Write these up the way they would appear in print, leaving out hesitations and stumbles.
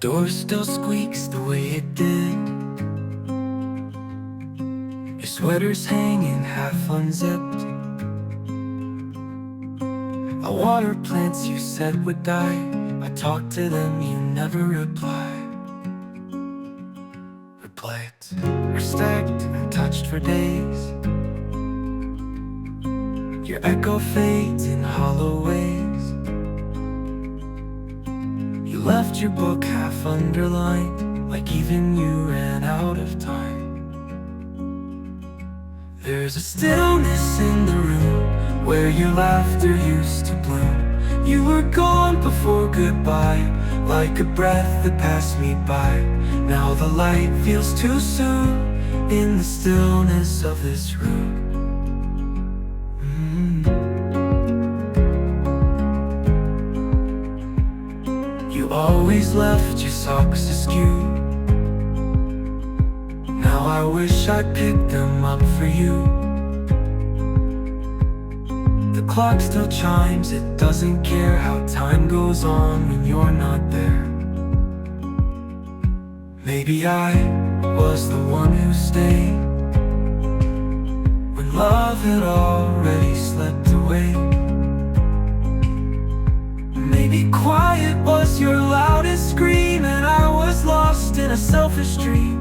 door still squeaks the way it did. Your sweater's hanging half unzipped. I water plants you said would die. I talk to them, you never reply. It are stacked and touched for days. Your echo fades in hollow ways. You left your book half underlined, like even you ran out of time. There's a stillness in the room where your laughter used to bloom. You were gone before goodbye, like a breath that passed me by. Now the light feels too soon in the stillness of this room. You always left your socks askew. Now I wish I picked them up for you. The clock still chimes, it doesn't care how time goes on when you're not there. Maybe I was the one who stayed when love had already slipped away. Maybe quiet was your loudest scream, and I was lost in a selfish dream.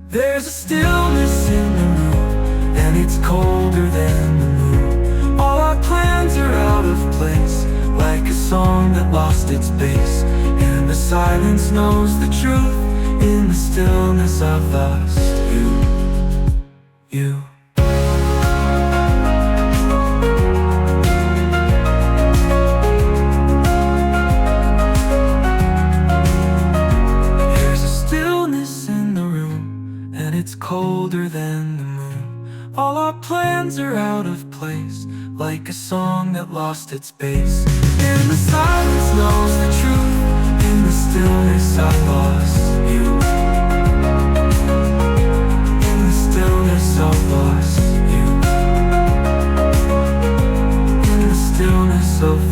There's a stillness in the room, and it's colder than the moon. All our plans are out of place, like a song that lost its bass. And the silence knows the truth in the stillness of us. You. There's a stillness in the room, and it's colder than the moon. All our plans are out of place, like a song that lost its bass. And the silence knows the truth in the stillness I lost you. In the stillness I lost you. In the stillness of